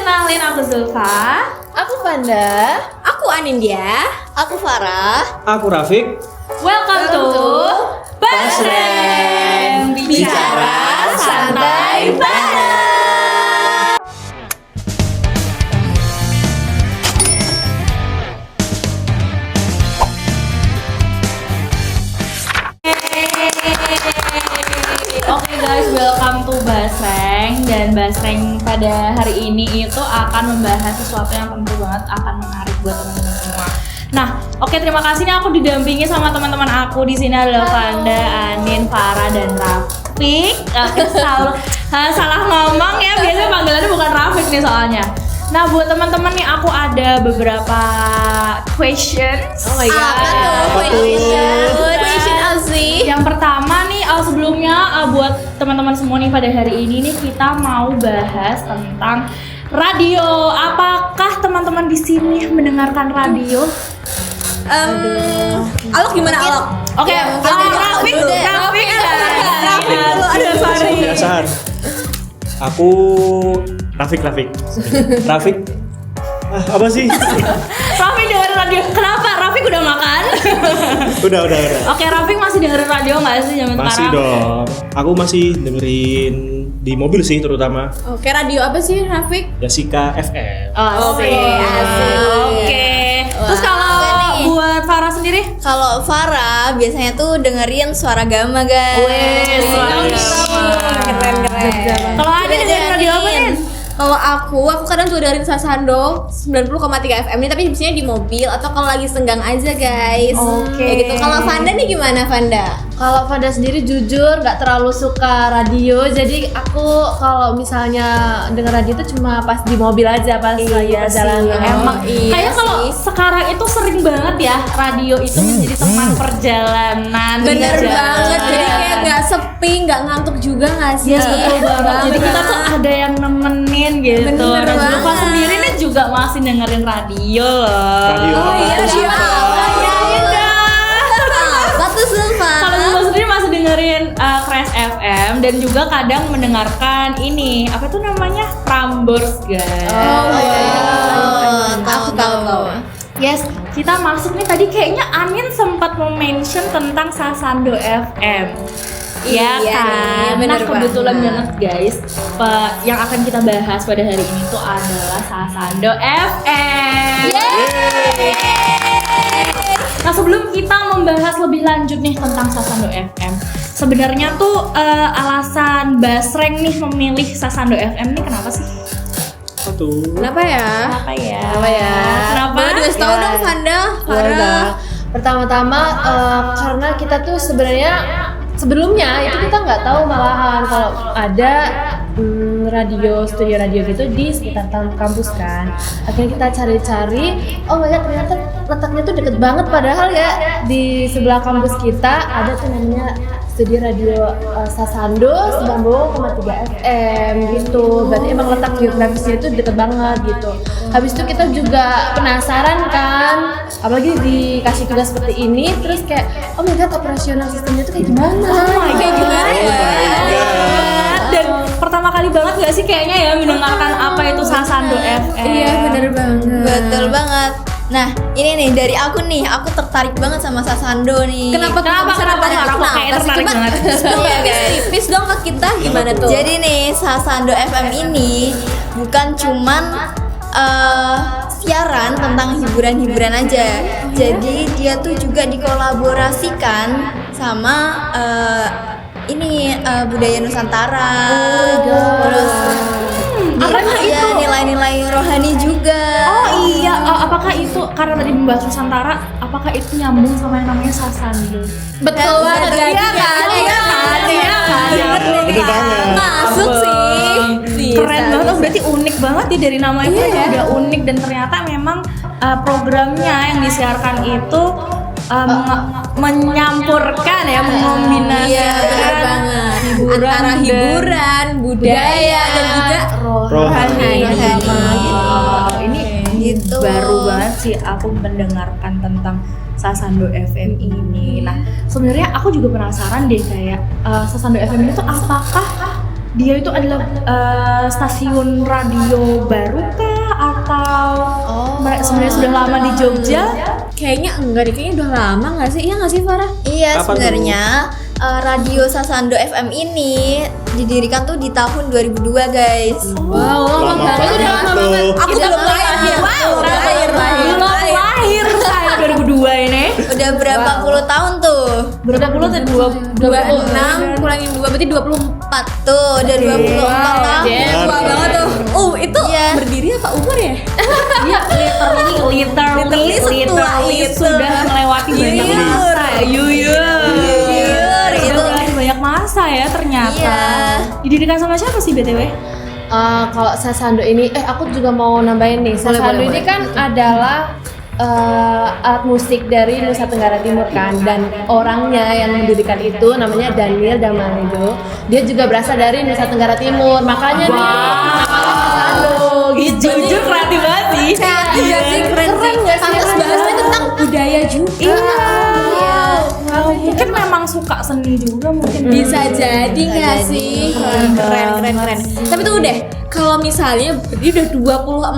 kenalin, aku Zulfa. Aku Fanda. Aku Anindya. Aku Farah. Aku Rafiq. Welcome to Basreng, bicara santai bareng. Oke guys, welcome to Basreng. Dan Basreng pada hari ini itu akan membahas sesuatu yang tentu banget akan menarik buat teman-teman semua. Nah, oke, terima kasih nih aku didampingi sama teman-teman aku di sini adalah Fanda, Anin, Farah dan Rafiq. Salah ngomong ya, biasanya panggilannya bukan Rafiq nih soalnya. Nah, buat teman-teman nih aku ada beberapa questions. Oh my god. Question Aziz. Yang pertama nih, sebelumnya buat teman-teman semua nih pada hari ini nih kita mau bahas tentang radio. Apakah teman-teman di sini mendengarkan radio? Alok gimana Alok? Oke, Rafiq dulu. Ada Fari. Kebiasaan. Aku Rafiq. Apa sih? Rafiq dengerin radio. Kenapa? Rafiq udah makan? Udah. Oke, Rafiq masih dengerin radio nggak sih zaman sekarang? Masih dong. Aku masih dengerin di mobil sih terutama. Oke, radio apa sih Rafiq? Yasika FM. Oke, asik. Oke. Terus kalau buat Farah sendiri? Kalau Farah biasanya tuh dengerin Suara Gama, guys. Keren. Kalau ada dengerin radio apa nih? Kalau aku kadang juga dengerin Sasando 90,3 FM ini, tapi biasanya di mobil atau kalau lagi senggang aja guys. Oke. Kayak gitu. Kalau Fanda nih gimana Fanda? Kalau Fanda sendiri jujur nggak terlalu suka radio, jadi aku kalau misalnya denger radio itu cuma pas di mobil aja, pas lagi perjalanan. Emang iya kayak kalau sih. sekarang itu sering banget ya radio itu menjadi teman perjalanan. Bener di jalan. banget. Jadi kayak nggak sepi, nggak ngantuk juga nggak sih? Yes, betul banget. Jadi kita tuh ada yang nemenin gitu. Bener Dan Zulfa banget. sendiri nih juga masih dengerin radio loh. Radio Oh iya, apa? siapa? Apa tuh Zulfa? Kalau Zulfa sendiri masih dengerin Crash FM dan juga kadang mendengarkan ini apa tuh namanya Prambors guys. Tahu. Yes, kita masuk nih tadi kayaknya Anin sempat mention tentang Sasando FM. Ya Iya kan? nih, bener Nah kebetulan banget. banget guys, yang akan kita bahas pada hari ini tuh adalah Sasando FM. Nah sebelum kita membahas lebih lanjut nih tentang Sasando FM, sebenarnya tuh alasan Basreng nih memilih Sasando FM nih kenapa sih? Satu. Kenapa ya? Kenapa ya? Kenapa? Boleh dikasih tahu dong Fanda, Farah. Pertama-tama karena kita tuh sebenarnya sebelumnya itu kita nggak tahu malahan kalau ada studio radio gitu di sekitar kampus kan. Akhirnya kita cari-cari, oh my god ternyata letaknya tuh deket banget, padahal ya di sebelah kampus kita ada tuh namanya studio radio Sasando 90,3 FM gitu. Berarti emang letak geografisnya itu deket banget gitu. Habis itu kita juga penasaran kan, apalagi dikasih tugas seperti ini, terus kayak oh my god operasional sistemnya tuh kayak gimana? Kayak gimana ya? Dan pertama kali banget gak sih kayaknya ya mendengarkan apa itu Sasando FM. Iya bener banget. Betul banget. Nah, ini nih dari aku tertarik banget sama Sasando nih. Kenapa Farah kok kayak tertarik banget? Iya, guys. Tipis dong ke kita gimana tuh? Jadi nih Sasando FM ini bukan cuman siaran tentang hiburan-hiburan aja. Jadi dia tuh juga dikolaborasikan sama budaya Nusantara. Terus nilai-nilai rohani juga. Oh iya, apakah itu karena tadi membahas Nusantara, apakah itu nyambung sama yang namanya Sasando? Betul banget. Iya kan? Bener banget. Masuk sih. Keren banget, berarti unik banget ya dari namanya udah unik dan ternyata memang programnya yang disiarkan itu menyampurkan ya, mengombinasikan Iya, benar banget. Antara hiburan, budaya dan juga Rohani. Ini Gitu. baru banget sih aku mendengarkan tentang Sasando FM ini. Nah, sebenarnya aku juga penasaran deh kayak Sasando FM ini tuh apakah dia itu adalah stasiun radio baru kah atau sebenarnya sudah lama di Jogja? Kayaknya enggak deh, kayaknya udah lama nggak sih? Iya nggak sih Farah? Iya, Kapan sebenarnya radio Sasando FM ini didirikan tuh di tahun 2002 guys. Wow, lama banget. banget Lama tuh. banget. Aku Itu belum lama lahir. banget. Wow, Lahir. Lahir saya 2002 ini. Udah berapa puluh tahun tuh? Berapa puluh tadi? 26 kurangin 2 berarti 24. Tuh, udah 24 tahun. Tua banget tuh. Itu Iya. berdiri apa umur ya? Iya, literally itu. sudah melewati banyak masa. Yuyur, Sudah itu. melewati banyak masa ya ternyata. Iya. Didirikan sama siapa sih BTW? Kalau Sasando ini, aku juga mau nambahin nih. Sasando boleh. ini kan adalah alat musik dari Nusa Tenggara Timur kan, dan orangnya yang mendirikan itu namanya Daniel Damanido. Dia juga berasal dari Nusa Tenggara Timur, makanya dia Sasando gitu. Jujur kreatif banget sih. Kreatif gak sih? Keren nggak sih? Pantas bahasnya tentang budaya juga. Iya. Mungkin memang suka seni juga mungkin. Bisa jadi nggak sih? Keren. Tapi tunggu deh, kalau misalnya dia udah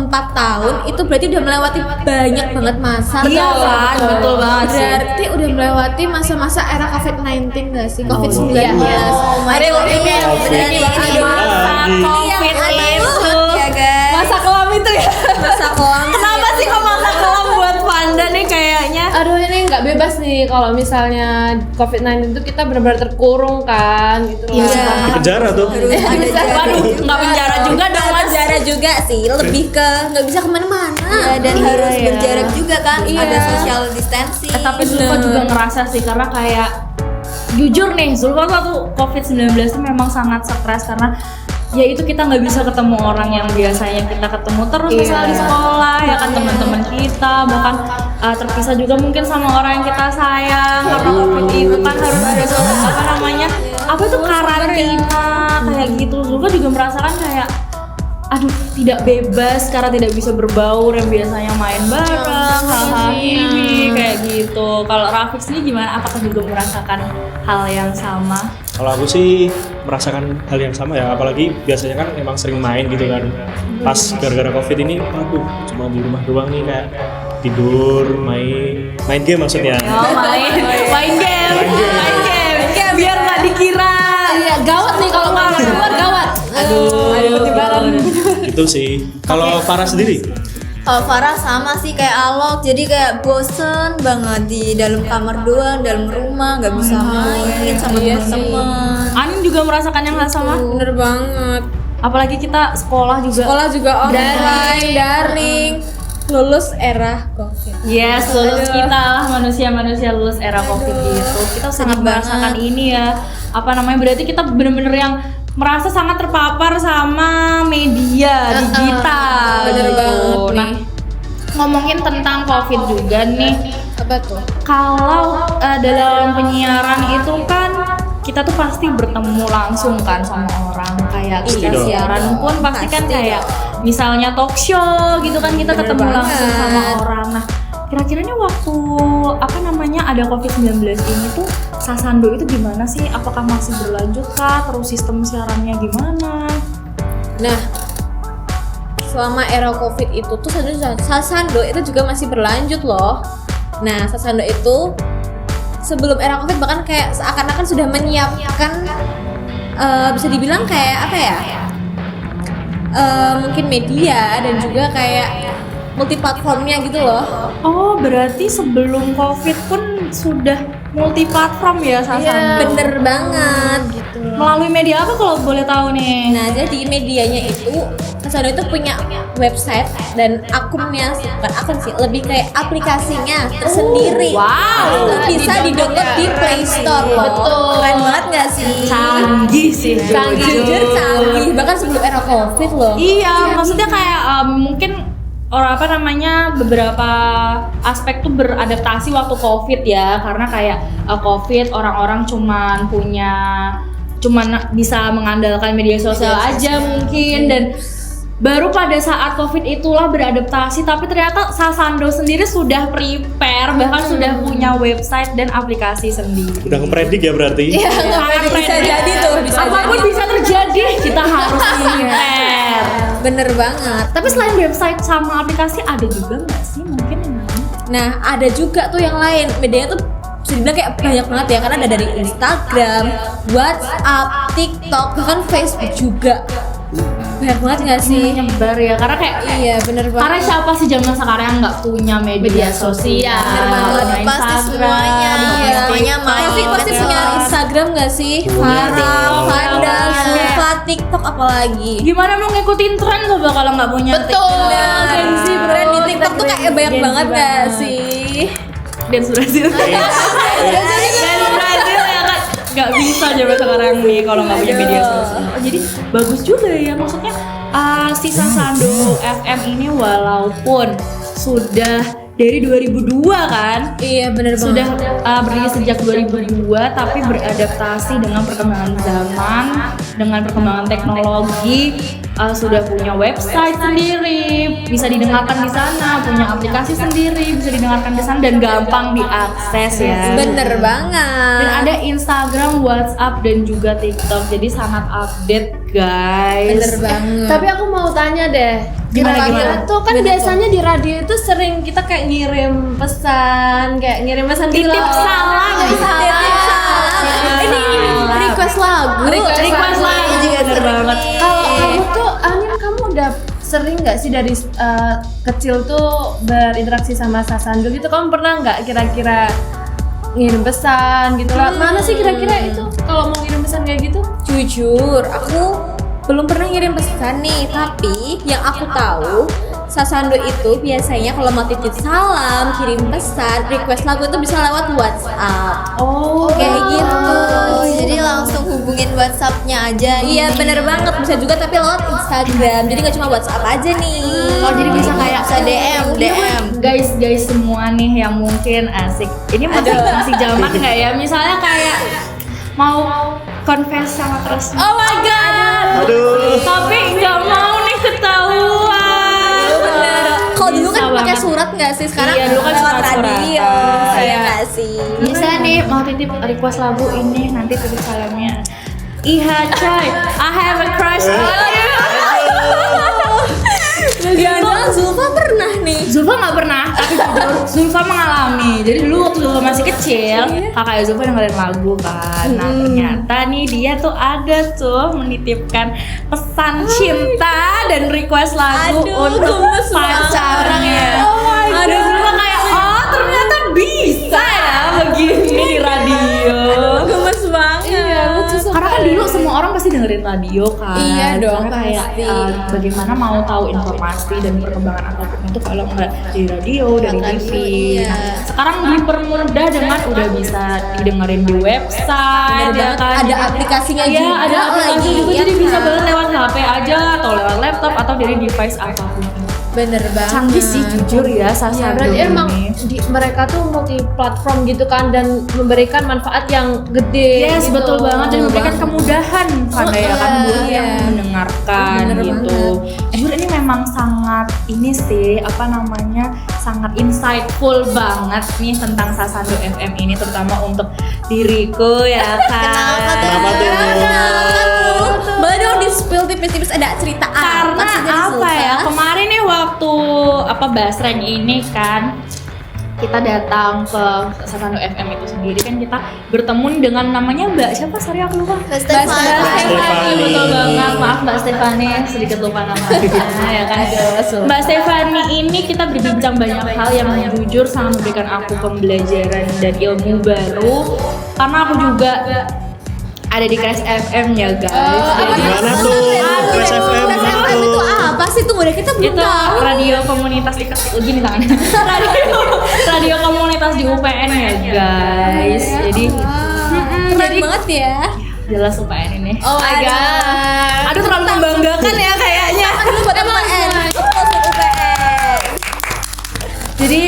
24 tahun, itu berarti udah melewati banyak banget masa. Iya kan, betul banget sih. Berarti udah melewati masa-masa era COVID-19 nggak sih? COVID-19. Oh my god, beneran Masa COVID itu. ya guys. Masa kelam itu ya. Masa kelam. Kenapa sih kok masa kelam buat Panda nih kayaknya? Aduh, ini nggak bebas nih kalau misalnya COVID-19 itu kita benar-benar terkurung kan gitu loh. Iya. Di penjara tuh. Harus ada jarak. Waduh, nggak penjara juga dong Mas. Penjara juga sih, lebih ke nggak bisa kemana-mana. Iya, dan harus Iya. berjarak juga kan. Iya. Ada social distancing. Tapi Zulfa juga ngerasa sih karena kayak jujur nih Zulfa waktu COVID-19 itu memang sangat stres karena ya itu kita nggak bisa ketemu orang yang biasanya kita ketemu terus misalnya di sekolah ya kan teman-teman kita bahkan terpisah juga mungkin sama orang yang kita sayang karena COVID itu kan harus ada suatu apa itu karantina kayak gitu. Zulfa juga merasakan kayak aduh tidak bebas karena tidak bisa berbaur yang biasanya main bareng hal-hal ini kayak gitu. Kalau Rafiq ini gimana? Apakah juga merasakan hal yang sama? Kalau aku sih merasakan hal yang sama ya, apalagi biasanya kan emang sering main gitu kan. Pas gara-gara COVID ini, aduh, cuma di rumah doang nih kayak tidur, main game maksudnya. Oh, main game. Biar nggak dikira. Iya, gawat nih kalau nggak keluar gawat. Aduh, Itu sih. Kalau Farah sendiri, Kalau Farah sama sih kayak Alok, jadi kayak bosen banget di dalam kamar doang, dalam rumah nggak bisa main sama teman-teman. Anin juga merasakan yang hal sama. Bener banget. Apalagi kita sekolah juga. Sekolah juga online, daring. Lulus era COVID. Yes, lulus kita lah manusia-manusia lulus era COVID itu. Kita sangat merasakan ini ya. Apa namanya? Berarti kita bener-bener yang merasa sangat terpapar sama media digital. Bener gitu. banget Nah, ngomongin tentang COVID juga nih. Apa tuh? Kalau dalam penyiaran itu kan kita tuh pasti bertemu langsung kan sama orang. Kayak kita dong. siaran pun pasti kan kayak misalnya talk show gitu kan kita ketemu langsung sama orang. Nah, kira-kira nih waktu ada COVID-19 ini tuh Sasando itu gimana sih? Apakah masih berlanjut kah? Terus sistem siarannya gimana? Nah, selama era COVID itu tuh Sasando itu juga masih berlanjut loh. Nah, Sasando itu sebelum era COVID bahkan kayak seakan-akan sudah menyiapkan bisa dibilang kayak apa ya? Mungkin media dan juga kayak multiplatformnya gitu loh. Oh, berarti sebelum COVID pun sudah multiplatform ya Sasando? Bener banget gitu. Melalui media apa kalau boleh tahu nih? Nah, jadi medianya itu Sasando itu punya website dan akunnya, bukan akun sih, lebih kayak aplikasinya tersendiri. Wow. Itu bisa di-download di Play Store loh. Betul. Keren banget gak sih? Canggih sih. Jujur canggih, bahkan sebelum era COVID loh. Iya, maksudnya kayak mungkin beberapa aspek tuh beradaptasi waktu COVID ya, karena kayak COVID orang-orang cuman bisa mengandalkan media sosial aja mungkin, dan baru pada saat COVID itulah beradaptasi, tapi ternyata Sasando sendiri sudah prepare, bahkan sudah punya website dan aplikasi sendiri. Udah ngepredik ya berarti. Sangat Bisa prepare. jadi tuh, bisa Apapun bisa terjadi, kita harus prepare. Bener banget. Tapi selain website sama aplikasi ada juga nggak sih mungkin yang lain? Nah, ada juga tuh yang lain. Medianya tuh bisa dibilang kayak banyak banget ya, karena ada dari Instagram, WhatsApp, TikTok, bahkan Facebook juga. Banyak banget nggak sih? Menyebar ya, karena kayak Iya, bener banget. karena siapa sih zaman sekarang yang nggak punya media sosial? Bener banget. Ada Pasti Instagram, semuanya, ada semuanya main. Pasti bener. punya Instagram nggak sih? Farah, Fanda, Zulfa, TikTok apalagi. Gimana mau ngikutin tren coba kalau nggak punya TikTok? Gen Z bro, di TikTok tuh kayak banyak Gen Z banget nggak banget. sih? Dance Brazil. Dance Brazil ya kan nggak bisa zaman sekarang nih kalau nggak punya media sosial. Oh, jadi bagus juga ya, maksudnya si Sasando FM ini walaupun sudah dari 2002 kan, Iya bener sudah banget. berdiri sejak 2002 tapi beradaptasi dengan perkembangan zaman, dengan perkembangan teknologi, sudah punya website sendiri, bisa didengarkan di sana, punya aplikasi sendiri, bisa didengarkan di sana dan gampang diakses ya. Bener Dan banget. ada Instagram, WhatsApp dan juga TikTok, jadi sangat update guys. Bener banget. Tapi aku mau tanya deh, Gimana, kira-kira gimana? tuh kan Gimana biasanya di radio itu sering kita kayak ngirim pesan gitu Titip loh. salam, Titip salam. Ini request lagu. Request lagu juga bener banget. Kalau kamu tuh, Anin, kamu udah sering nggak sih dari kecil tuh berinteraksi sama Sasando gitu? Kamu pernah nggak kira-kira ngirim pesan gitu lah? Mana sih kira-kira itu kalau mau ngirim pesan kayak gitu? Jujur, aku belum pernah ngirim pesan nih, tapi yang aku tahu Sasando itu biasanya kalau mau titip salam, kirim pesan, request lagu itu bisa lewat WhatsApp. Oh, Kayak gitu. Jadi langsung hubungin WhatsApp-nya aja. Iya bener banget, bisa juga tapi lewat Instagram. Jadi nggak cuma WhatsApp aja nih. Oh, jadi bisa kayak Bisa DM. guys semua nih yang mungkin asik. Ini masih zaman nggak ya? Misalnya kayak mau confess sama crush. Oh my god. Aduh. Tapi nggak mau nih ketahuan. Bener. Kalau dulu kan Bisa pakai banget. surat nggak sih? Sekarang Iya, dulu kan lewat surat-suratan. radio. Iya. Iya nggak sih? Bisa nih mau titip request lagu ini, nanti titip salamnya. Iha coy, I have a crush on you. Jangan Zulfa pernah nih. Zulfa nggak pernah, tapi jujur Zulfa mengalami. Jadi dulu waktu Zulfa masih kecil, kakak Zulfa dengerin lagu kan. Nah ternyata nih dia tuh ada tuh menitipkan pesan cinta dan request lagu Aduh, untuk gemes pacarnya. banget. Oh my Ada God. Zulfa kayak, oh ternyata bisa ya begini di radio. Gemes banget. Iya, lucu Karena kan dulu semua orang pasti dengerin radio kan. Iya dong, Karena kayak pasti. bagaimana mau tahu informasi dan perkembangan apapun itu kalau nggak di radio, dari TV. Iya. Nah, sekarang dipermudah dengan udah bisa didengerin di website, Bener ya banget, kan. ada Jadi- aplikasinya Iya, juga ada aplikasi lagi, juga, ya jadi bisa kan? banget lewat HP aja atau lewat laptop atau dari device apapun. Bener banget. Canggih sih jujur ya Sasando Berarti emang ini. mereka tuh multi platform gitu kan dan memberikan manfaat yang gede. Yes, gitu. betul banget dan memberikan kemudahan pada ya kan buat iya. yang mendengarkan Bener gitu. Jujur ini memang sangat ini sih apa namanya sangat insightful banget nih tentang Sasando FM ini terutama untuk diriku ya kan. Kenapa tuh? Boleh dong di spill tipis-tipis ada cerita Karena sih dari apa Zulfa? ya kemarin nih waktu apa Basreng ini kan kita datang ke Sasando FM itu sendiri kan kita bertemu dengan namanya Mbak siapa sorry aku lupa. Mbak Stefani. Stefani, betul banget. Maaf Mbak Stefani, sedikit lupa namanya ya kan. Mbak Stefani ini kita berbincang banyak hal yang jujur sangat memberikan aku pembelajaran dan ilmu baru. Karena aku juga ada di Crash FM ya guys. Jadi- Gimana tuh? Crash FM gimana itu tuh? apa sih tuh? Udah kita belum itu tahu. radio komunitas di gini tangannya. radio komunitas di UPN ya guys. Jadi Keren banget ya. jelas UPN ini. Oh my god. Aduh terlalu membanggakan ya kayaknya. Dulu buat UPN. Masuk UPN. Jadi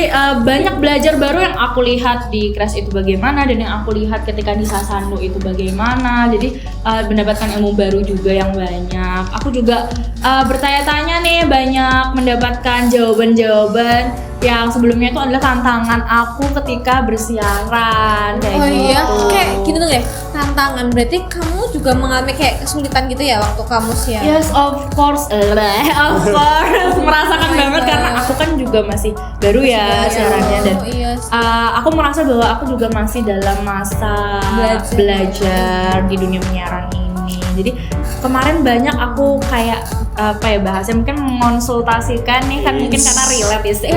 banyak belajar baru yang aku lihat di Crash itu bagaimana, dan yang aku lihat ketika di Sasando itu bagaimana. Jadi mendapatkan ilmu baru juga yang banyak. Aku juga bertanya-tanya nih, banyak mendapatkan jawaban-jawaban yang sebelumnya itu adalah tantangan aku ketika bersiaran kayak gitu. Iya, kayak gitu tuh deh. Tantangan berarti kamu juga mengalami kayak kesulitan gitu ya waktu kamu siaran. Yes, of course, merasakan banget karena aku kan juga masih baru ya siarannya, dan iya. aku merasa bahwa aku juga masih dalam masa belajar di dunia penyiaran ini. Jadi kemarin banyak aku kayak bahasnya mungkin mengonsultasikan nih kan, mungkin karena relate ya sih.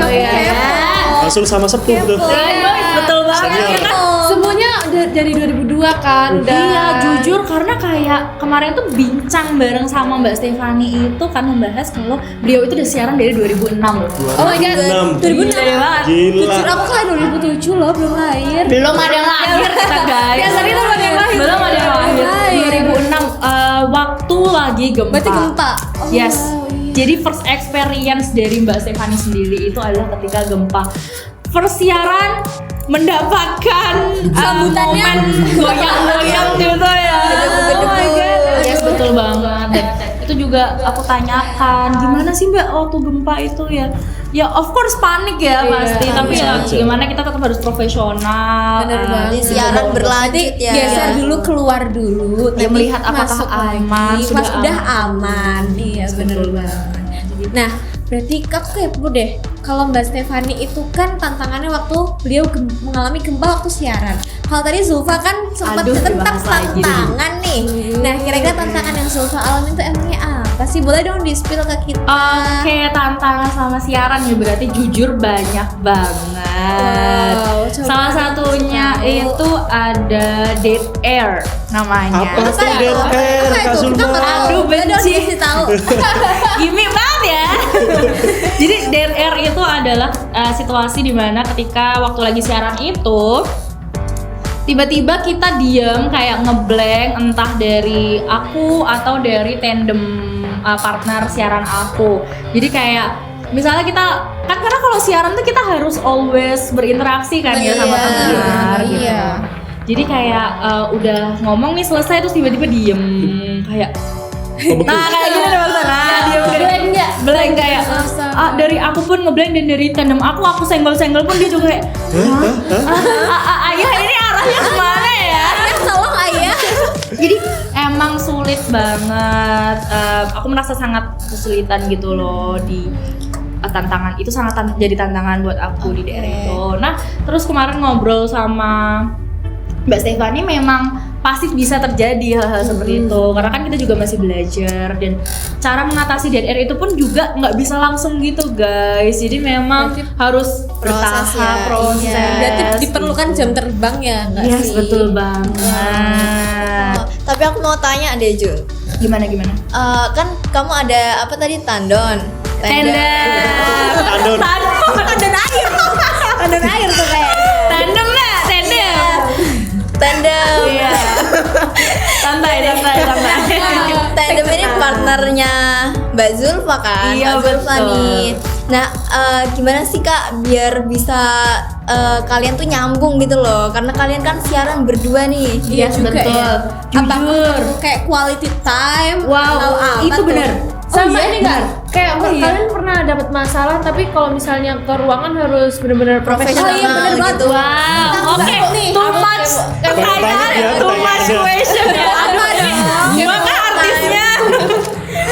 Langsung sama sepuh tuh. Betul banget. Semuanya dari 2002 kan. Iya, jujur karena kayak kemarin tuh bincang bareng sama Mbak Stefani itu kan membahas kalau beliau itu udah siaran dari 2006 loh. Oh my god, 2006. banget. Gila. Jujur aku kan 2007 loh, belum lahir. Belum ada yang lahir kita guys. Ya, tapi belum ada yang lahir. Belum ada yang lahir. 2006 waktu lagi gempa. Berarti gempa. Oh, Yes. iya. Jadi first experience dari Mbak Stefani sendiri itu adalah ketika gempa. First siaran mendapatkan momen goyang-goyang gitu ya. Oh my god. Yes, betul banget. Dan itu juga aku tanyakan, gimana sih Mbak waktu gempa itu ya? Ya of course panik ya pasti, tapi ya gimana kita tetap harus profesional. Bener banget. Di siaran berlanjut ya. Geser dulu, keluar dulu. Ya, nanti melihat apakah masuk aman, lagi. sudah Pas udah aman. Iya, bener banget. Nah, berarti aku kepo deh. Kalau Mbak Stefani itu kan tantangannya waktu beliau mengalami gempa waktu siaran. Kalau tadi Zulfa kan sempat Aduh, tentang dibahas lagi. tantangan nih. Nah, kira-kira tantangan yang Zulfa alami itu emangnya apa sih? Boleh dong di-spill ke kita. Oke, tantangan sama siaran ya berarti jujur banyak banget. Wow, coba Salah satunya itu ada dead air namanya. Apa tuh dead air, Kak Zulfa? Aduh, Boleh dong benci. dikasih tahu. Gimik banget ya. Jadi dead air itu adalah situasi dimana ketika waktu lagi siaran itu tiba-tiba kita diem kayak ngeblank, entah dari aku atau dari tandem partner siaran aku. Jadi kayak misalnya kita kan, karena kalau siaran tuh kita harus always berinteraksi kan ya sama pendengar gitu. Iya. Jadi kayak udah ngomong nih selesai terus tiba-tiba diem kayak nah kayak gini deh maksudnya. Nah, dia blank kayak dari aku pun ngeblank, dan dari tandem aku senggol-senggol pun dia juga kayak ayah ini arahnya kemana ya? Tolong ayah. Jadi emang sulit banget. Aku merasa sangat kesulitan gitu loh di tantangan itu, sangat jadi tantangan buat aku di daerah itu. Nah terus kemarin ngobrol sama Mbak Stefani, memang pasti bisa terjadi hal-hal seperti itu karena kan kita juga masih belajar, dan cara mengatasi dead air itu pun juga nggak bisa langsung gitu guys. Jadi memang harus bertahap proses. Berarti diperlukan jam terbang ya, nggak Yes, sih? betul banget. Tapi aku mau tanya deh Jul. Gimana? Kan kamu ada apa tadi, tandon? Tandem Tandon air tuh kayak. tandem lah, Tandem. iya. santai. Tandem ini partnernya Mbak Zulfa kan? Iya, Mbak Zulfa betul. nih. Nah, gimana sih Kak biar bisa kalian tuh nyambung gitu loh? Karena kalian kan siaran berdua nih. Iya juga betul. ya. Apa Jujur. kayak quality time? Wow, atau apa itu tuh? benar. Sama iya? ini enggak? Kayak Oh, iya. kalian pernah dapat masalah tapi kalau misalnya ke ruangan harus benar-benar profesional. Oh iya, bener banget. gitu. Wow, oke, too much pertanyaan, banget ya too much pertanyaannya. question ya. Aduh, gua kan artisnya.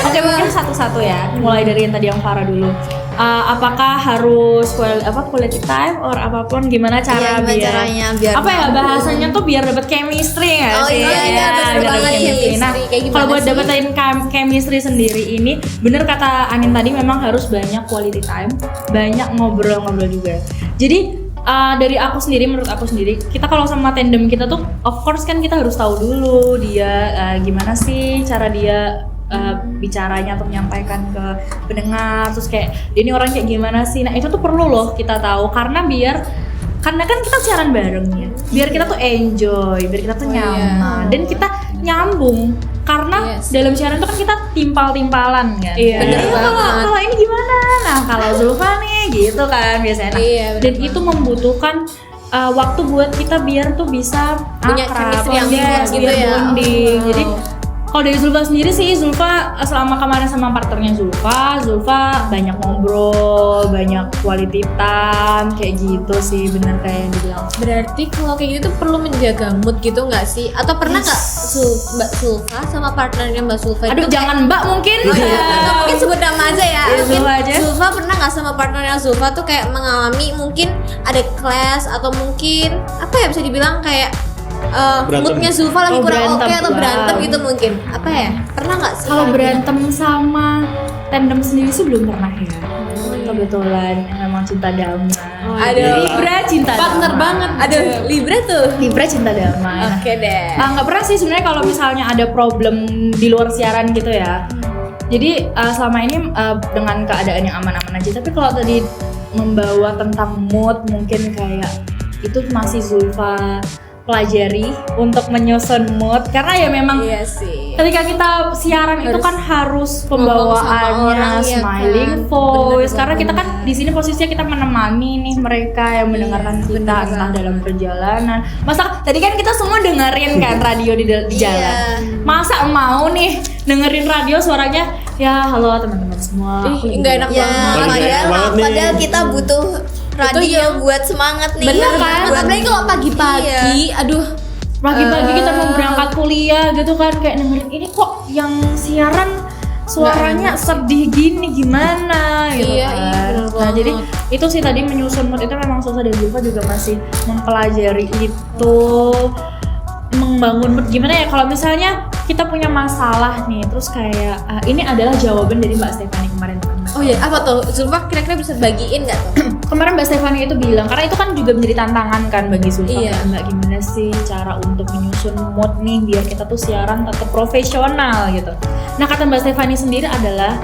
Oke, mungkin satu-satu ya. Mulai dari yang tadi yang Farah dulu. Apakah harus quality time or apapun, gimana cara Iya, gimana caranya biar apa ya bahasanya tuh biar dapat chemistry ya Oh sih? iya, bener biar dapet banget chemistry. Nah, chemistry. Kayak gimana kalau buat sih? dapetin chemistry sendiri ini, bener kata Anin tadi, memang harus banyak quality time, banyak ngobrol-ngobrol juga. Jadi dari aku sendiri, menurut aku sendiri, kita kalau sama tandem kita tuh, of course kan kita harus tahu dulu dia gimana sih cara dia bicaranya atau menyampaikan ke pendengar, terus kayak dia ini orang kayak gimana sih. Nah itu tuh perlu loh kita tahu, karena karena kan kita siaran bareng ya, biar kita tuh enjoy, biar kita tuh nyaman, dan kita nyambung. Karena dalam siaran itu kan kita timpal-timpalan kan. Iya, bener Jadi, banget. kalau ini gimana? Nah kalau Zulfa nih gitu kan biasanya. Nah, Iya, benar dan banget. itu membutuhkan waktu buat kita biar tuh bisa Punya akrab, chemistry yang yes, gitu biar ya. bonding. Oh. Jadi kalau dari Zulfa sendiri sih, Zulfa selama kemarin sama partnernya Zulfa banyak ngobrol, banyak quality time, kayak gitu sih, bener kayak yang dibilang. Berarti kalau kayak gitu tuh perlu menjaga mood gitu nggak sih? Atau pernah nggak Mbak Zulfa sama partnernya Mbak Zulfa Aduh, itu jangan Mbak mungkin. Oh iya, atau mungkin sebut nama aja ya. Iya, Mungkin Zulfa aja. Zulfa pernah nggak sama partnernya Zulfa tuh kayak mengalami mungkin ada clash atau mungkin apa ya bisa dibilang kayak Berantem. moodnya Zulfa lagi Oh, kurang berantem. oke atau berantem Wow. gitu mungkin. Apa ya? Pernah nggak sih? Kalau kayak berantem sama tandem sendiri sih belum pernah ya. Kebetulan memang cinta damai. gitu? Aduh, Libra cinta Partner damai. banget. Aduh, Libra tuh. Libra cinta damai. Oke deh. Nggak pernah sih sebenarnya kalau misalnya ada problem di luar siaran gitu ya. Jadi selama ini dengan keadaan yang aman-aman aja. Tapi kalau tadi membawa tentang mood mungkin kayak itu masih Zulfa pelajari untuk menyusun mood karena ya memang Iya sih. ketika kita siaran itu Harus kan harus ngomong sama pembawaannya orang, iya smiling kan? voice Bener, karena kita bener. kan di sini posisinya kita menemani nih mereka yang mendengarkan Iya, kita bener entah banget. dalam perjalanan. Masa tadi kan kita semua dengerin kan radio di jalan. Iya. Masa mau nih dengerin radio suaranya ya halo teman-teman semua. Ih, aku lagi nggak enak Ya, banget. Banget padahal nih. padahal kita butuh radio yang- buat semangat nih. Bener kan? Buat- Apalagi kalau pagi-pagi, aduh. Pagi-pagi kita mau berangkat kuliah gitu kan kayak dengerin ini kok yang siaran suaranya sedih gini gimana gitu Iya, kan. iya, bener Nah, banget. jadi itu sih tadi menyusun mood itu memang Zulfa dan Zulfa juga masih mempelajari itu, membangun mood gimana ya kalau misalnya kita punya masalah nih terus kayak ini adalah jawaban dari Mbak Stefani kemarin kan. Oh iya, apa tuh? Zulfa kira-kira bisa bagiin nggak tuh? Kemarin Mbak Stefani itu bilang karena itu kan juga menjadi tantangan kan bagi Zulfa Iya. kayak, Mbak gimana sih cara untuk menyusun mood nih biar kita tuh siaran tetap profesional gitu. Nah kata Mbak Stefani sendiri adalah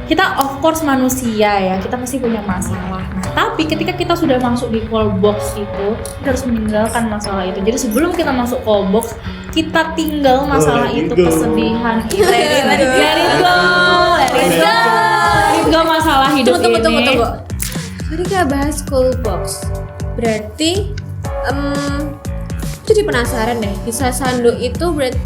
kita of course manusia ya, kita pasti punya masalah. Nah, tapi ketika kita sudah masuk di call box itu, kita harus meninggalkan masalah itu. Jadi sebelum kita masuk call box, kita tinggal masalah let it itu, go. kesedihan itu. Let it go masalah hidup Tunggu. ini. Tadi kita bahas cool box. Berarti, jadi penasaran deh. Di Sasando itu berarti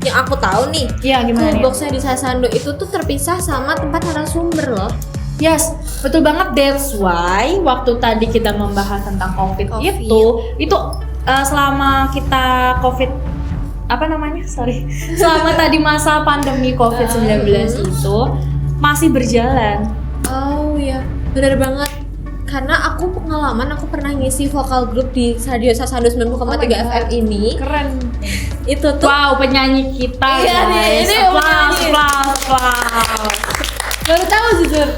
yang aku tahu nih, Iya gimana cool nih? boxnya di Sasando itu tuh terpisah sama tempat narasumber loh. Yes, betul banget. That's why waktu tadi kita membahas tentang COVID. itu selama kita COVID apa namanya? Sorry. Selama tadi masa pandemi COVID-19 itu masih berjalan. Oh iya, benar banget. Karena aku pengalaman, aku pernah ngisi vokal grup di Radio Sasando 90,3 FM ini. Keren. Itu tuh Wow, penyanyi kita Iya nih, guys. ini Applause, penyanyi. applause. Baru tahu jujur.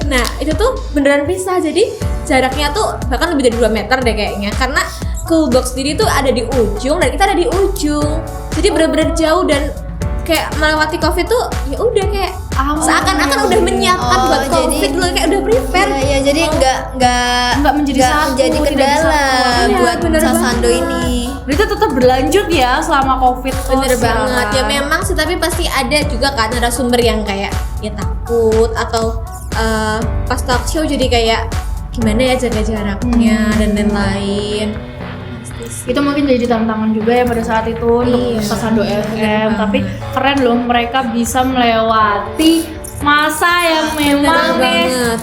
Nah, itu tuh beneran pisah. Jadi jaraknya tuh bahkan lebih dari 2 meter deh kayaknya. Karena cool box sendiri tuh ada di ujung dan kita ada di ujung. Jadi bener-bener jauh dan kayak melewati COVID tuh ya udah kayak seakan-akan udah menyiapkan Oh, buat COVID jadi- loh, kayak udah prepare. Ya, jadi Nggak menjadi satu, menjadi tidak kendala disatukan. Iya, buat bener Sasando banget. ini. Berarti tetap berlanjut ya selama COVID. Bener terus, banget ya kan? memang sih, tapi pasti ada juga kan narasumber yang kayak ya takut atau pas talk show jadi kayak gimana ya jaga jaraknya dan lain-lain. Pasti sih. Itu mungkin jadi tantangan juga ya pada saat itu untuk Iya, Sasando bener FM, banget. tapi keren loh mereka bisa melewati masa yang memang nih banget.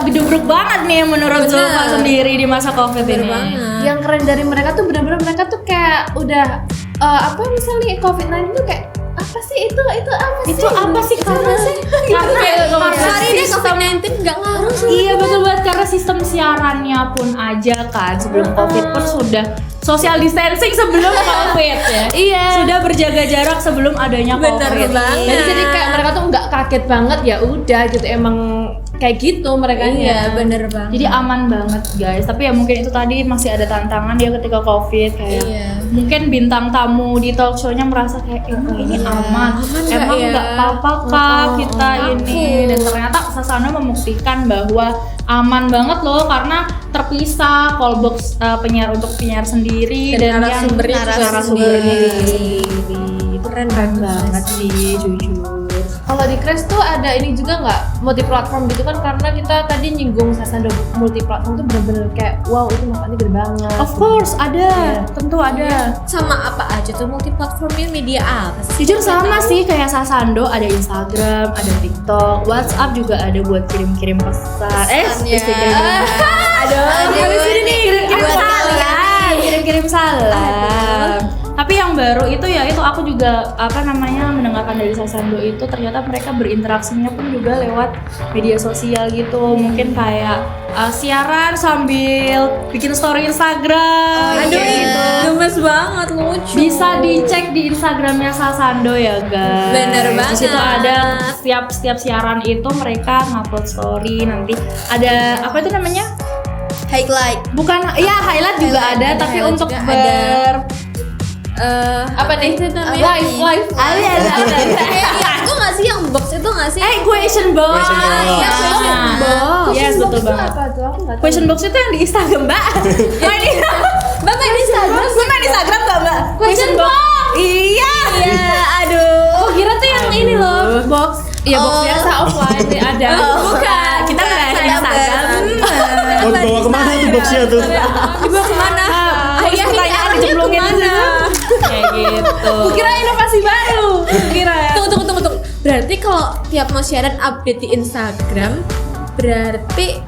gedebrak banget nih menurut Bener. Zulfa sendiri di masa COVID Bener ini. banget. Yang keren dari mereka tuh benar-benar mereka tuh kayak udah apa misalnya COVID-19 tuh kayak apa sih itu apa sih? Itu apa sih karena sih? Karena Sorry deh sistem COVID-19 nggak ngaruh sih. Iya betul banget karena sistem siarannya pun aja kan sebelum COVID pun sudah social distancing sebelum COVID ya. Iya. Sudah berjaga jarak sebelum adanya Bener COVID. banget. Jadi kayak mereka tuh nggak kaget banget ya udah gitu emang kayak gitu mereka Iya bener banget. Jadi aman banget guys. Tapi ya mungkin itu tadi masih ada tantangan ya ketika COVID kayak Iya. mungkin bintang tamu di talk show-nya merasa kayak emang ini aman nggak emang ya? nggak apa-apa kah kita ini takut. dan ternyata Sasando membuktikan bahwa aman banget loh karena terpisah call box penyiar untuk penyiar sendiri dan, narasumbernya yang juga narasumbernya sendiri. sendiri. Itu keren banget sih jujur. Kalau di Crash tuh ada ini juga nggak multi platform gitu kan, karena kita tadi nyinggung Sasando multi platform tuh bener-bener kayak wow itu manfaatnya gede banget. Of course ada, tentu ada. Sama apa aja tuh multi platformnya, media apa sih? Jujur sama sih kayak Sasando, ada Instagram, ada TikTok, WhatsApp juga ada buat kirim-kirim pesan. Habis ini nih kirim-kirim Buat salam, kirim-kirim salam. Tapi yang baru itu ya itu aku juga mendengarkan dari Sasando itu ternyata mereka berinteraksinya pun juga lewat media sosial gitu. Mungkin kayak siaran sambil bikin story Instagram. Aduh, gitu. gemes banget, lucu. Bisa dicek di Instagramnya Sasando ya guys. Bener banget. Di situ ada setiap siaran itu mereka ngupload story, nanti ada apa itu namanya? Highlight. Bukan, ya highlight juga ada, tapi highlight untuk juga apa nih itu namanya? Live. ada. Itu nggak sih yang box itu nggak sih? Question box. Question box. Iya, question box. Yes, betul banget. Apa tuh? Aku nggak tahu. Question box itu yang di Instagram, Mbak. Main di Mbak main di Instagram? main di Instagram enggak, Mbak? Question box. Iya. Aduh. Aku kira tuh yang ini loh, box. Iya box biasa offline nih ada. Bukan, kita nggak di Instagram. Mau dibawa kemana tuh boxnya tuh? Dibawa kemana? Terus pertanyaan dijemplungin di situ. Kayak gitu. Kira inovasi baru. Kira ya. Tunggu. Berarti kalau tiap mau siaran update di Instagram, berarti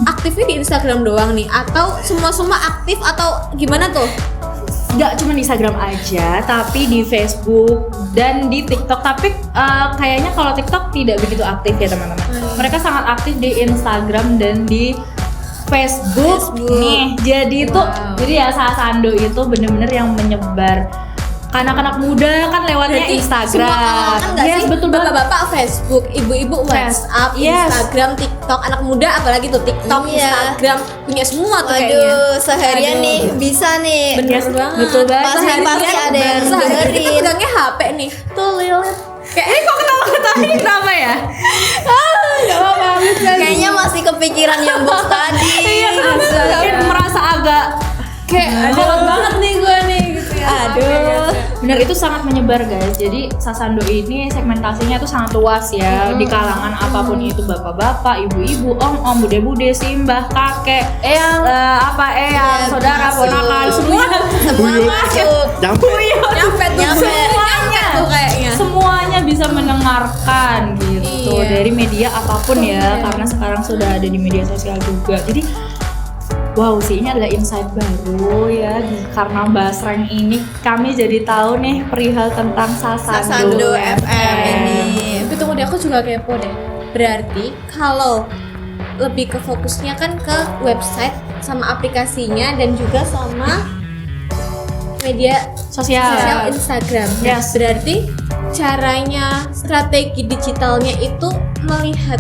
aktifnya di Instagram doang nih? Atau semua aktif atau gimana tuh? Nggak cuma di Instagram aja, tapi di Facebook dan di TikTok. Tapi kayaknya kalau TikTok tidak begitu aktif ya teman-teman. Mereka sangat aktif di Instagram dan di Facebook. Nih. Jadi ya Sasando itu bener-bener yang menyebar anak-anak muda kan lewatnya Berarti Instagram. semua kalangan nggak Yes, sih? betul banget. Bapak-bapak Facebook, ibu-ibu WhatsApp, Yes. Instagram, TikTok, anak muda apalagi tuh TikTok, Iya. Instagram, punya semua tuh kayaknya. Aduh, seharian nih bisa nih. Yes, banget. betul banget. Pasti ada yang Seharian kita dengerin. pegangnya HP nih. Tuh lilit. Kayak ini kok ketawa-ketawa ini kenapa ya? Kayaknya masih kepikiran yang box tadi. Iya, mungkin merasa agak Kayak kolot banget nih gue nih gitu ya. Aduh. bener itu sangat menyebar guys. Jadi Sasando ini segmentasinya tuh sangat luas ya di kalangan apapun itu, bapak-bapak, ibu-ibu, om-om, bude-bude, simbah, kakek, eyang, eyang, saudara, masuk. ponakan, semua Masuk. Nyampe. Nyampe semuanya tuh kayaknya. semuanya bisa mendengarkan gitu Iya. dari media apapun ya, karena sekarang sudah ada di media sosial juga. Jadi wow sih, ini adalah insight baru ya. Karena Basreng ini kami jadi tahu nih perihal tentang Sasando FM ini. Tapi tunggu deh, aku juga kepo deh. Berarti kalau lebih ke fokusnya kan ke website sama aplikasinya dan juga sama media sosial. Instagram. Yes. Berarti caranya, strategi digitalnya itu melihat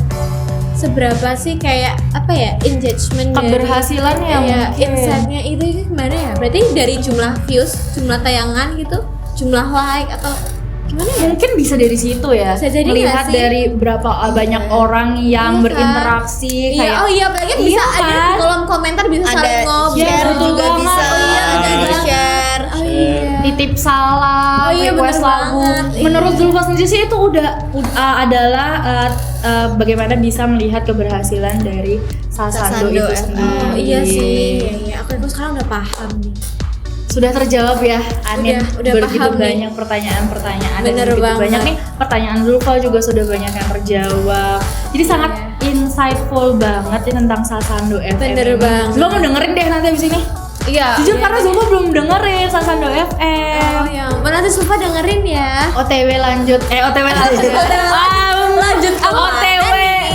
seberapa sih kayak apa ya, engagement Keberhasilannya ya, mungkin. insightnya itu gimana ya? Berarti dari jumlah views, jumlah tayangan gitu, jumlah like atau gimana ya? Mungkin bisa dari situ ya. Bisa jadi melihat nggak sih? dari berapa banyak orang yang Iya kan? berinteraksi Iya, kayak oh iya, apalagi Iya bisa ada kan? di kolom komentar bisa Ada saling ngobrol. share betul juga banget. bisa. Oh iya, Ada bener di share. Oh iya. titip salam, Oh iya, request bener lagu. banget. Menurut Zulfa sendiri sih itu adalah bagaimana bisa melihat keberhasilan dari Sasando Sasando itu FM. sendiri. Oh iya sih. Iya, aku sekarang udah paham nih. Sudah terjawab ya, Anin. Udah Begitu paham nih. banyak pertanyaan-pertanyaan dan Bener begitu banget. banyak nih pertanyaan Zulfa juga sudah banyak yang terjawab. Jadi sangat insightful banget ya tentang Sasando FM. Bener ini. banget. Zulfa mau dengerin deh nanti abis ini. Iya. Jujur karena Zulfa belum dengerin Sasando FM. Oh ya, nanti Sufa dengerin ya. OTW lanjut. Lanjut ke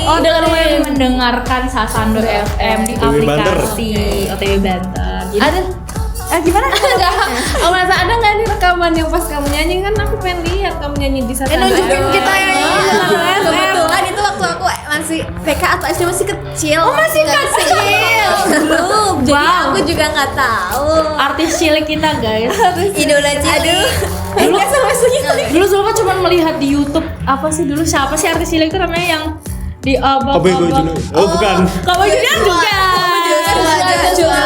OTW mendengarkan Sasando FM di OTW Banter. aplikasi OTW Banter. Jadi, Ada gimana? Oh masa ada nggak nih rekaman yang pas kamu nyanyi, kan aku pengen lihat kamu nyanyi di Sasando. Nunjukin kita ya. Kebetulan itu waktu aku masih TK atau SD masih kecil. Oh masih kecil. Belum. Jadi Wow. aku juga nggak tahu. Artis cilik kita guys. Idola cilik. Dulu Zulfa cuma melihat di YouTube apa sih dulu, siapa sih artis cilik itu namanya yang di Kobe Juno. Oh, bukan. Kobe Juno juga. Joshua.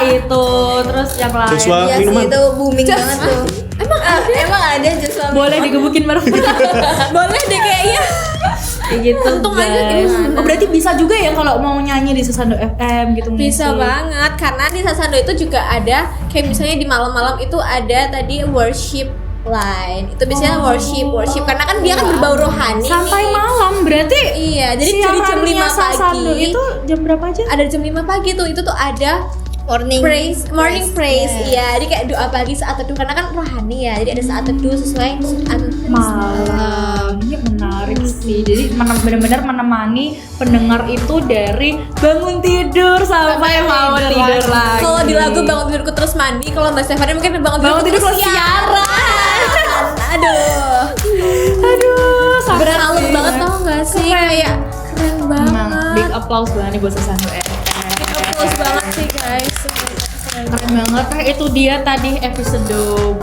Itu terus yang lain. Joshua Iya sih, minuman. itu booming banget tuh. Emang ada Joshua Boleh digebukin bareng. Boleh deh kayaknya. Kayak gitu. Untung aja guys. gimana? Oh, berarti bisa juga ya kalau mau nyanyi di Sasando FM gitu. Bisa ngisi. banget karena di Sasando itu juga ada kayak misalnya di malam-malam itu ada tadi worship line. Itu biasanya worship karena kan dia kan berbau rohani. Sampai nih. malam berarti. Iya, jadi dari jam 5 siarannya Sasando pagi. itu jam berapa aja? Ada jam 5 pagi tuh. Itu tuh ada morning praise. Iya, jadi kayak doa pagi saat teduh karena kan rohani ya. Jadi ada saat teduh sesuai Malam. Ini menarik sih. Jadi benar-benar menemani pendengar itu dari bangun tidur sampai mau tidur lagi. Kalau di lagu bangun tidurku terus mandi, kalau Mbak Stefani mungkin bangun Bangun tidur tidurku terus terus siaran. Aduh. sangat Bersalut sih. banget tau gak sih? Kayak keren banget. Big applause banget nih buat Sasando Applause banget sih guys. Keren banget. Itu dia tadi episode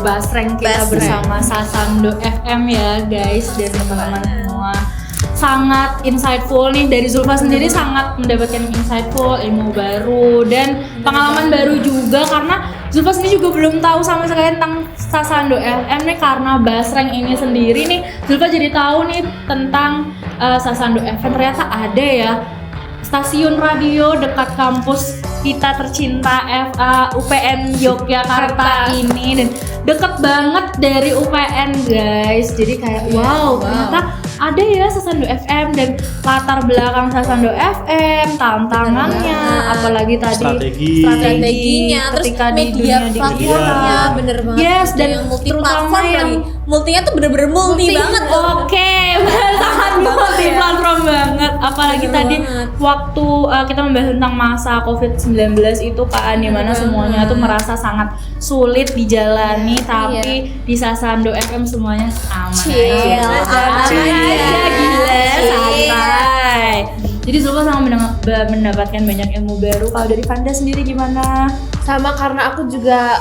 Basreng kita Basreng. bersama Sasando FM ya guys, dan teman-teman semua. Sangat insightful nih, dari Zulfa sendiri sangat mendapatkan insightful, ilmu baru dan pengalaman baru juga, karena Zulfa sendiri juga belum tahu sama sekali tentang Sasando FM nih, karena Basreng ini sendiri nih Zulfa jadi tahu nih tentang Sasando FM. Ternyata ada ya stasiun radio dekat kampus kita tercinta UPN Yogyakarta ini, dan deket banget dari UPN guys. Jadi kayak wow, ternyata ada ya Sasando FM, dan latar belakang Sasando FM, tantangannya, apalagi tadi Strateginya, terus ketika di media dunia platformnya bener banget. Yes, Ada dan yang multi terutama platform yang lagi. Multinya tuh bener-bener multi banget tuh. Oke, sangat multi platform banget. Apalagi Bener tadi banget. waktu kita membahas tentang masa COVID-19 itu kan, dimana semuanya tuh merasa sangat sulit dijalani, tapi di Sasando FM semuanya aman Chill, aja, gila, santai. Jadi Zulfa sangat mendapatkan banyak ilmu baru. Kalau dari Fanda sendiri gimana? Sama, karena aku juga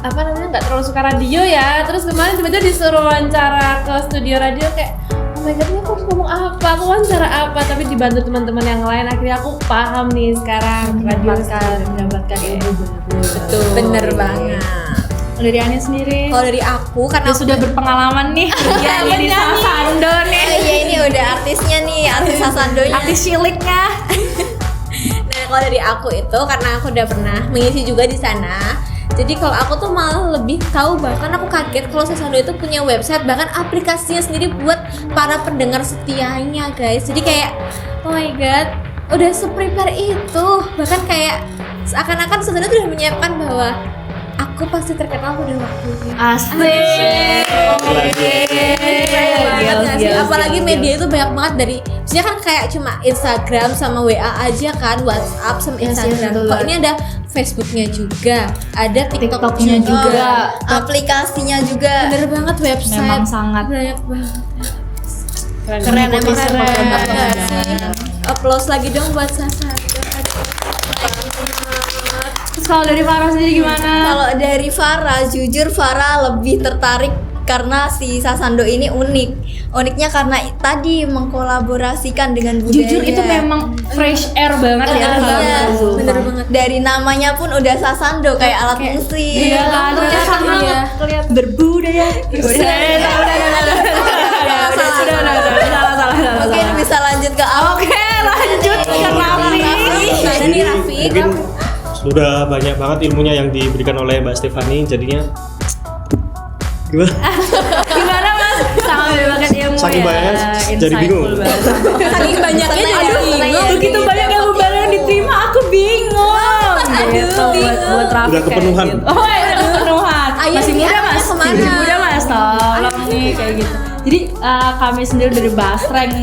nggak terlalu suka radio ya. Terus kemarin tiba-tiba disuruh wawancara ke studio radio, kayak oh my god, ini aku harus ngomong apa, aku wawancara apa, tapi dibantu teman-teman yang lain akhirnya aku paham nih sekarang radio mendapatkan ilmu baru. Betul. Bener banget. Dari Ani sendiri? Kalau dari aku karena Dia sudah berpengalaman nih. Iya, ini di Sasando nih. Iya, ini udah artisnya nih, artis Sasandonya. Artis ciliknya. Nah, kalau dari aku itu karena aku udah pernah mengisi juga di sana. Jadi kalau aku tuh malah lebih tahu, bahkan aku kaget kalau Sasando itu punya website, bahkan aplikasinya sendiri buat para pendengar setianya, guys. Jadi kayak oh my god, udah se-prepare itu. Bahkan kayak seakan-akan Sasando tuh udah menyiapkan bahwa aku pasti terkenal pada waktunya. Asik. Apalagi media itu banyak banget, dari biasanya kan kayak cuma Instagram sama WA aja kan, WhatsApp sama Instagram. Kok ini ada Facebooknya juga, ada TikToknya juga, aplikasinya juga. bener banget, website Memang sangat banyak banget. keren. Emang keren banget. banget sih. Applause lagi dong buat Sasando. Terus kalau dari Farah sendiri gimana? Kalau dari Farah, jujur Farah lebih tertarik karena si Sasando ini unik. Uniknya karena tadi mengkolaborasikan dengan budaya. Jujur itu memang fresh air banget ya Bener kalau banget. menurut Zulfa. Bener banget. Dari namanya pun udah Sasando, kayak alat musik. Iya kan, Bener sangat banget. kelihatan berbudaya. Salah. Mungkin bisa lanjut ke Oke, lanjut ke Raffi. Gimana nih Raffi? Mungkin sudah banyak banget ilmunya yang diberikan oleh Mbak Stefani, jadinya gimana? Gimana Mas? Sangat mendapatkan ilmu Saking ya. banyaknya jadi Insightful bingung. banget. Saking banyaknya jadi Aduh, bingung. Begitu banyak ilmu baru yang diterima, aku bingung. Gitu, buat Raffi Udah kayak kepenuhan. gitu. Oh, ya, udah kepenuhan. Ayo, Masih ini muda arahnya Mas. kemana? Masih muda Mas. Tolong nih kayak gitu. Jadi kami sendiri dari Basreng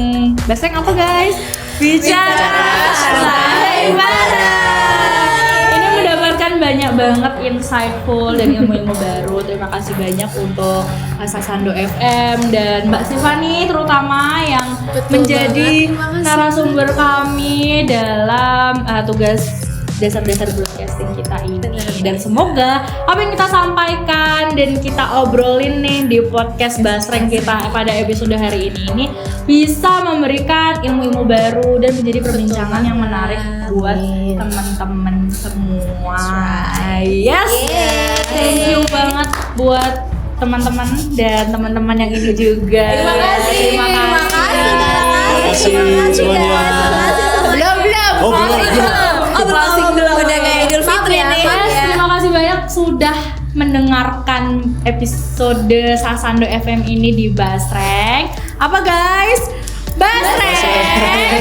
apa guys? Bicara sayembara. Ini mendapatkan banyak banget insightful dan ilmu-ilmu baru. Terima kasih banyak untuk Sasando FM dan Mbak Stefani terutama yang menjadi banget, terima kasih. narasumber kami dalam tugas dasar-dasar broadcasting kita ini. Dan semoga apa yang kita sampaikan dan kita obrolin nih di podcast Basreng kita pada episode hari ini bisa memberikan ilmu-ilmu baru dan menjadi perbincangan yang menarik buat teman-teman semua. Yes. Thank you banget buat teman-teman dan teman-teman yang ini juga. Terima kasih. Terima kasih. Terima kasih semuanya. Belum. Oh, belum. Oh, closing dulu udah kayak Idul Fitri nih. Mas, terima kasih banyak sudah mendengarkan episode Sasando FM ini di Basreng. Apa guys? Basreng.